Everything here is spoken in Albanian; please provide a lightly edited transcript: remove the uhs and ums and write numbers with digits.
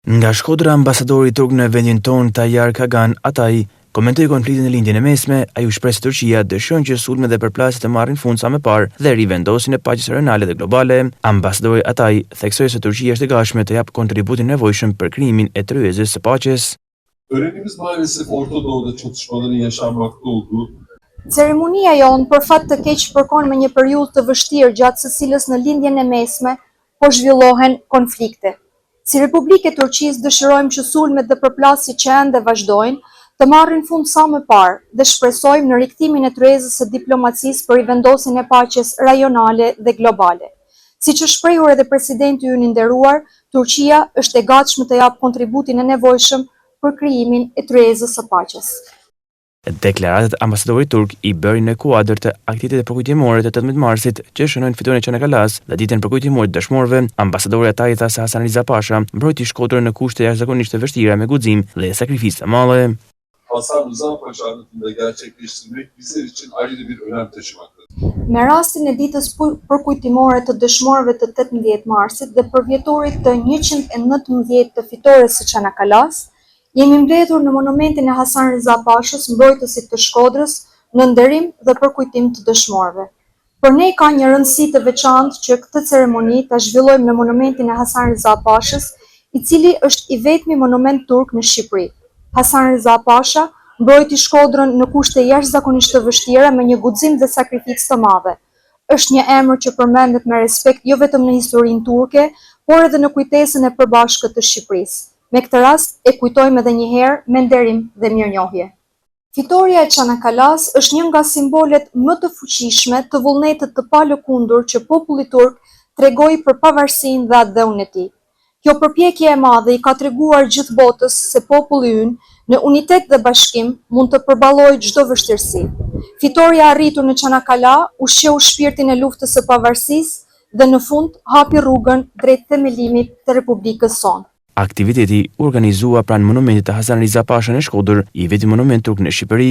Nga Shkodra, ambasadori turk në vendin tonë Tayyar Kagan Atay komentoi konfliktin në lindjen e mesme. Ai u shpreh se Turqia dëshiron që sulmet dhe përplasjet të marrin fund sa më parë dhe rivendosin e paqes regionale dhe globale. Ambasadori Atay theksoi se Turqia është e gatshme të japë kontributin nevojshëm për krijimin e tryezës së paqes. Törenimiz maalesef Orta Doğu'da çatışmaların yaşanmakta olduğu. Ceremonia jonë për fat të keq përkon me një periudhë të vështirë gjatë së cilës në lindjen e mesme po zhvillohen konflikte. Si Republikë e Turqisë dëshirojmë që sulmet dhe përplasjet që ende vazhdojnë të marrin fund sa më parë dhe shpresojmë në rikthimin e tryezës së diplomacisë për rivendosjen e paqes rajonale dhe globale. Siç është shprehur edhe presidenti ynë i nderuar, Turqia është e gatshme të japë kontributin e nevojshëm për krijimin e tryezës së paqes. Deklaratat e ambasadorit turk i bërin në kuadër të aktivitetet përkujtimore të 18 marsit që shënojnë fitoren e Çanakkale's dhe ditën përkujtimore të dëshmorëve. Ambasadori Atay tha se Hasan Riza Pasha mbrojti Shkodrën në kushte jashtëzakonisht të vështira me guxim dhe sakrificë të mëdha. Hasan Rıza Paşa anıtında gerçekleştirmek bizler için ayrı bir önem taşımaktadır. Me rastin e ditës përkujtimore të dëshmorëve të 18 marsit dhe përvjetorit të 119 të fitores së Çanakkale's, jemi mbledhur në monumentin e Hasan Riza Pashës, mbrojtësit të Shkodrës, në nderim dhe përkujtim të dëshmorëve. Për ne ka një rëndësi të veçantë që këtë ceremoni ta zhvillojmë në monumentin e Hasan Riza Pashës, i cili është i vetmi monument turk në Shqipëri. Hasan Riza Pasha mbrojti Shkodrën në kushte jashtëzakonisht të vështira me një guxim dhe sakrificë të madhe. Është një emër që përmendet me respekt jo vetëm në historinë turke, por edhe në kujtesën e përbashkët të Shqipërisë. Me këtë rast e kujtojmë edhe një herë me nderim dhe mirënjohje. Fitoria e Çanakkale's është një nga simbolet më të fuqishme të vullnetit të palëkundur që populli turk tregoi për pavarësinë dhe atdhënien e tij. Kjo përpjekje e madhe i ka treguar gjithë botës se populli ynë në unitet dhe bashkim mund të përballojë çdo vështirësi. Fitoria arritur në Çanakkale ushqeu shpirtin e luftës së pavarësisë dhe në fund hapi rrugën drejt themelimit të Republikës sonë. Aktiviteti organizua pranë monumentit të Hasan Riza Pasha në Shkodër, i vetmi monument turk në Shqipëri.